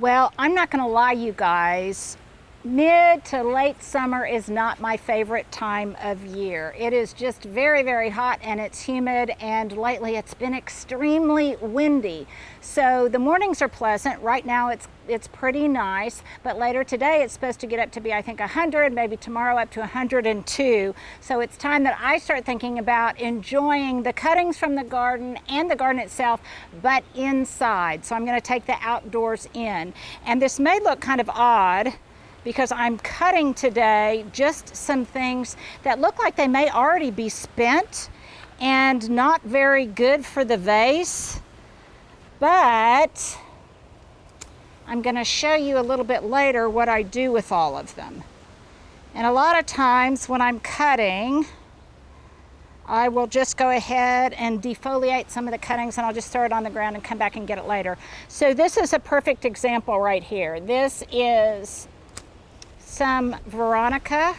Well, I'm not going to lie, you guys. Mid to late summer is not my favorite time of year. It is just very, very hot and it's humid, and lately it's been extremely windy. So the mornings are pleasant. Right now it's pretty nice, but later today it's supposed to get up to be, I think, 100, maybe tomorrow up to 102. So it's time that I start thinking about enjoying the cuttings from the garden and the garden itself, but inside. So I'm going to take the outdoors in. And this may look kind of odd, because I'm cutting today just some things that look like they may already be spent and not very good for the vase. But I'm going to show you a little bit later what I do with all of them. And a lot of times when I'm cutting, I will just go ahead and defoliate some of the cuttings, and I'll just throw it on the ground and come back and get it later. So this is a perfect example right here. This is some Veronica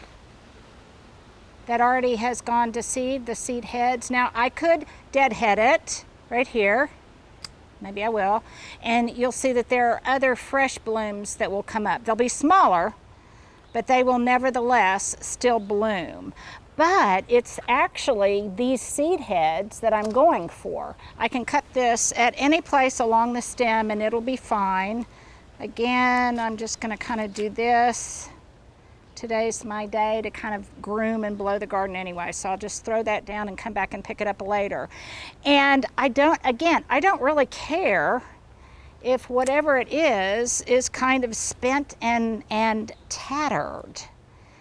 that already has gone to seed, the seed heads. Now I could deadhead it right here, maybe I will, and you'll see that there are other fresh blooms that will come up. They'll be smaller, but they will nevertheless still bloom. But it's actually these seed heads that I'm going for. I can cut this at any place along the stem and it'll be fine. Again, I'm just going to kind of do this. Today's my day to kind of groom and blow the garden anyway, so I'll just throw that down and come back and pick it up later. And I don't really care if whatever it is kind of spent and tattered,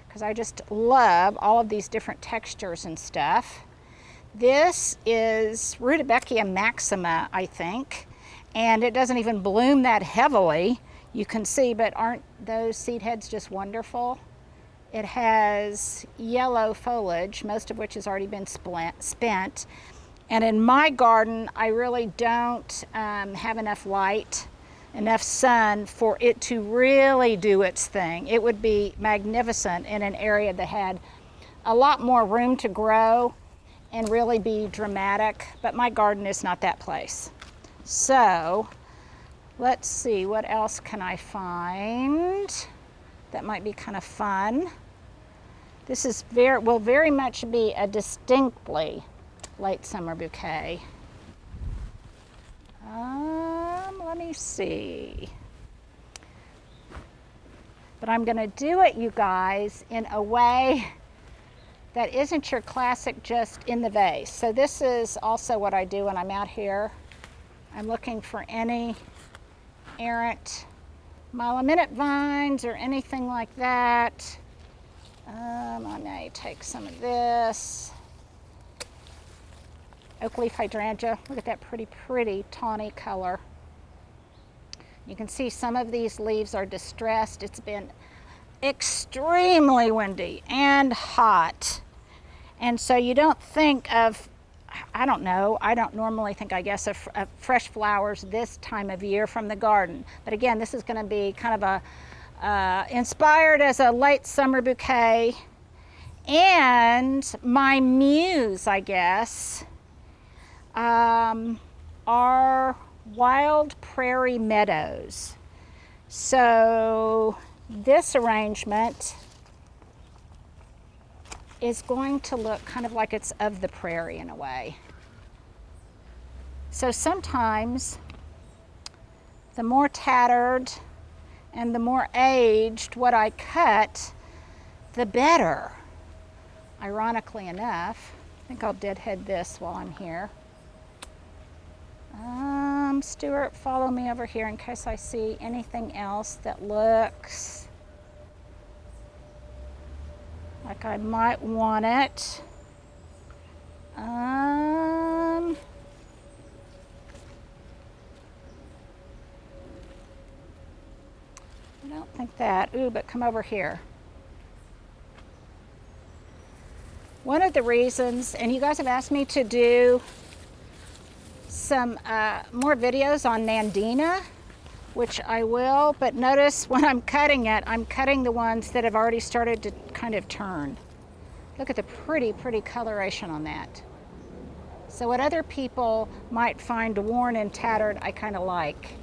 because I just love all of these different textures and stuff. This is Rudbeckia maxima, I think, and it doesn't even bloom that heavily, you can see, but aren't those seed heads just wonderful? It has yellow foliage, most of which has already been spent. And in my garden, I really don't have enough light, enough sun for it to really do its thing. It would be magnificent in an area that had a lot more room to grow and really be dramatic, but my garden is not that place. So let's see, what else can I find that might be kind of fun. This is will very much be a distinctly late summer bouquet. Let me see. But I'm going to do it, you guys, in a way that isn't your classic just in the vase. So this is also what I do when I'm out here. I'm looking for any errant mile-a-minute vines or anything like that. I may take some of this. Oak leaf hydrangea. Look at that pretty tawny color. You can see some of these leaves are distressed. It's been extremely windy and hot. And so you don't think of, I don't know, I don't normally think, I guess, of fresh flowers this time of year from the garden. But again, this is going to be kind of inspired as a late summer bouquet. And my muse, I guess, are wild prairie meadows. So this arrangement is going to look kind of like it's of the prairie in a way. So sometimes the more tattered and the more aged what I cut, the better. Ironically enough, I think I'll deadhead this while I'm here. Stuart, follow me over here in case I see anything else that looks like I might want it. I don't think that. Ooh, but come over here. One of the reasons, and you guys have asked me to do some more videos on Nandina, which I will, but notice when I'm cutting it, I'm cutting the ones that have already started to kind of turn. Look at the pretty coloration on that. So what other people might find worn and tattered, I kind of like.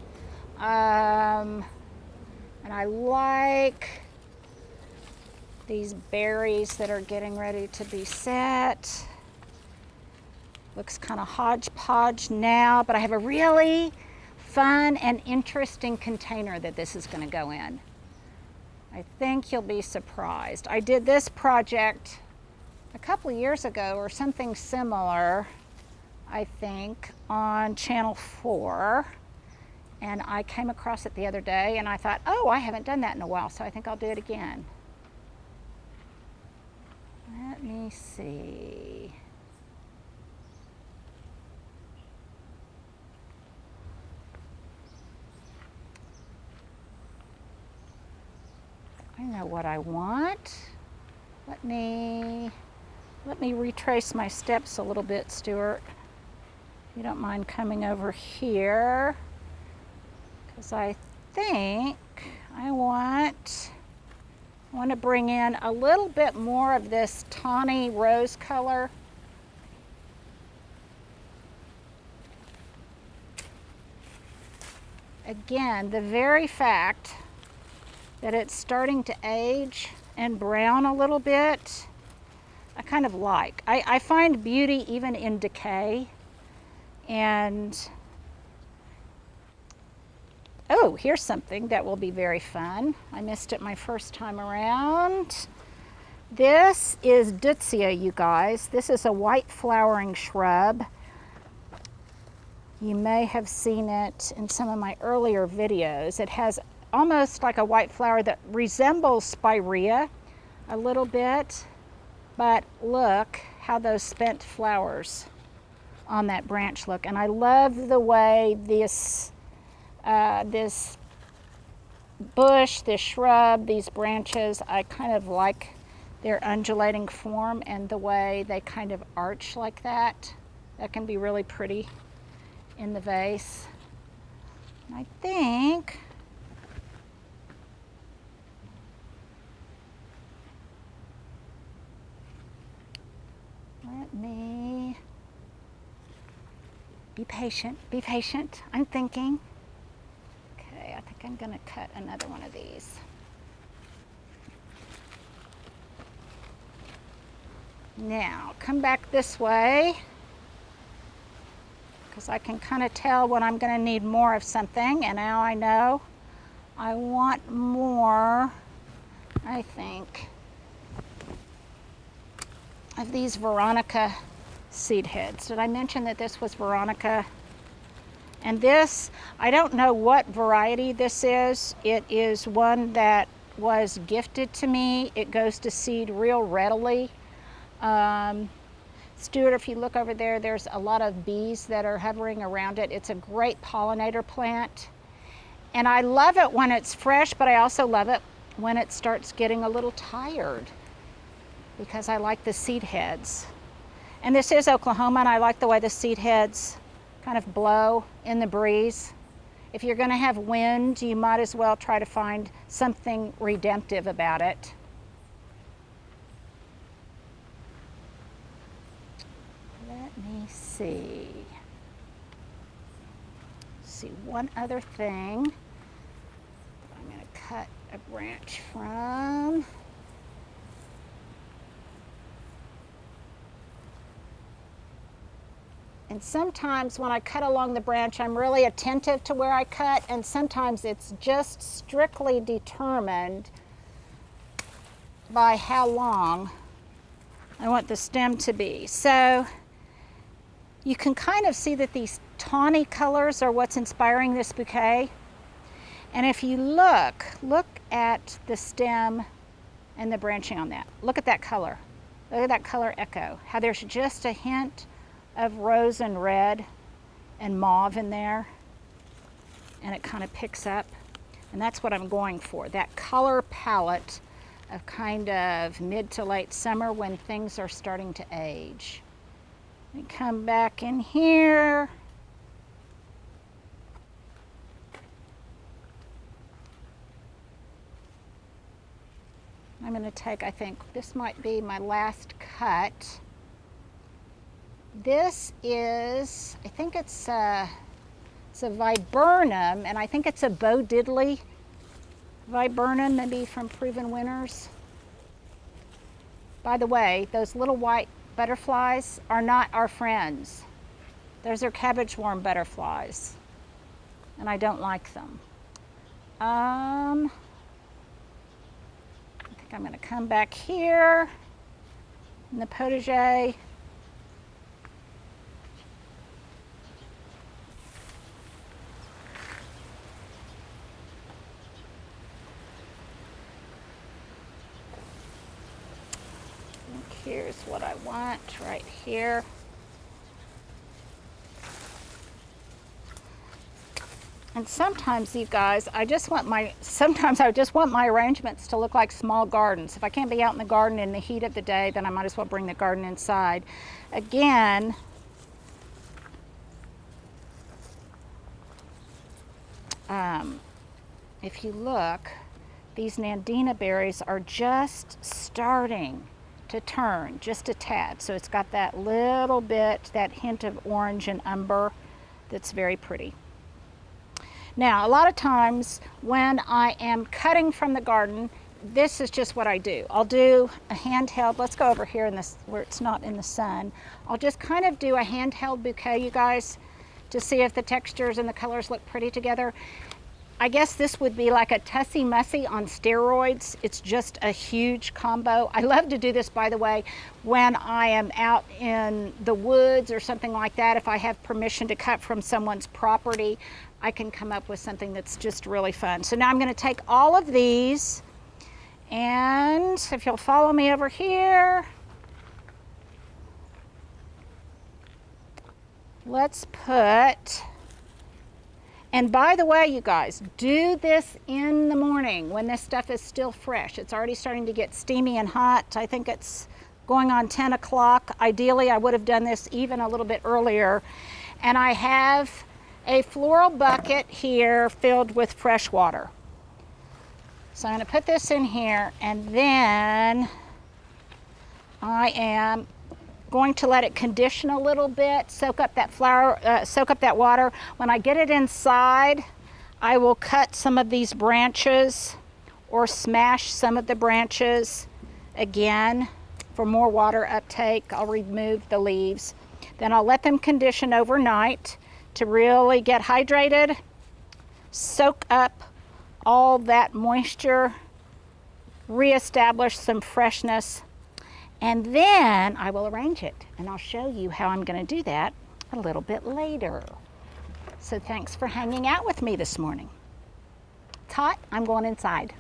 And I like these berries that are getting ready to be set. Looks kind of hodgepodge now, but I have a really fun and interesting container that this is going to go in. I think you'll be surprised. I did this project a couple of years ago or something similar, I think, on Channel 4. And I came across it the other day and I thought, oh, I haven't done that in a while, so I think I'll do it again. Let me see. I know what I want. Let me retrace my steps a little bit, Stuart. If you don't mind coming over here, because I think I want to bring in a little bit more of this tawny rose color. Again, the very fact that it's starting to age and brown a little bit, I kind of like. I find beauty even in decay. And oh, here's something that will be very fun. I missed it my first time around. This is Deutzia, you guys. This is a white flowering shrub. You may have seen it in some of my earlier videos. It has almost like a white flower that resembles spirea a little bit, but look how those spent flowers on that branch look. And I love the way this bush, this shrub, these branches, I kind of like their undulating form and the way they kind of arch like that. That can be really pretty in the vase. And I think let me be patient, be patient. I'm thinking. Okay, I think I'm gonna cut another one of these. Now, come back this way, because I can kind of tell when I'm gonna need more of something, and now I know I want more, I think, of these Veronica seed heads. Did I mention that this was Veronica? And this, I don't know what variety this is. It is one that was gifted to me. It goes to seed real readily. Stuart, if you look over there, there's a lot of bees that are hovering around it. It's a great pollinator plant. And I love it when it's fresh, but I also love it when it starts getting a little tired, because I like the seed heads. And this is Oklahoma, and I like the way the seed heads kind of blow in the breeze. If you're gonna have wind, you might as well try to find something redemptive about it. Let me see. See, one other thing I'm gonna cut a branch from. And sometimes when I cut along the branch, I'm really attentive to where I cut, and sometimes it's just strictly determined by how long I want the stem to be. So you can kind of see that these tawny colors are what's inspiring this bouquet. And if you look at the stem and the branching on that. Look at that color. Look at that color echo. How there's just a hint of rose and red and mauve in there, and it kind of picks up. And that's what I'm going for, that color palette of kind of mid to late summer when things are starting to age. Let me come back in here. I'm going to take, I think this might be my last cut. This is, I think it's a viburnum, and I think it's a Bo Diddley Viburnum, maybe from Proven Winners. By the way, those little white butterflies are not our friends. Those are cabbage worm butterflies, and I don't like them. I think I'm going to come back here in the potager. Here's what I want right here. And sometimes, you guys, sometimes I just want my arrangements to look like small gardens. If I can't be out in the garden in the heat of the day, then I might as well bring the garden inside. Again, if you look, these Nandina berries are just starting to turn just a tad. So it's got that little bit, that hint of orange and umber that's very pretty. Now, a lot of times when I am cutting from the garden, this is just what I do. I'll do a handheld, let's go over here in this where it's not in the sun. I'll just kind of do a handheld bouquet, you guys, to see if the textures and the colors look pretty together. I guess this would be like a Tussie Mussy on steroids. It's just a huge combo. I love to do this, by the way, when I am out in the woods or something like that. If I have permission to cut from someone's property, I can come up with something that's just really fun. So now I'm going to take all of these, and if you'll follow me over here, let's put... And by the way, you guys, do this in the morning when this stuff is still fresh. It's already starting to get steamy and hot. I think it's going on 10 o'clock. Ideally, I would have done this even a little bit earlier. And I have a floral bucket here filled with fresh water. So I'm going to put this in here, and then I am going to let it condition a little bit, soak up that soak up that water. When I get it inside, I will cut some of these branches or smash some of the branches again for more water uptake. I'll remove the leaves. Then I'll let them condition overnight to really get hydrated, soak up all that moisture, reestablish some freshness, and then I will arrange it, and I'll show you how I'm going to do that a little bit later. So thanks for hanging out with me this morning. It's hot, I'm going inside.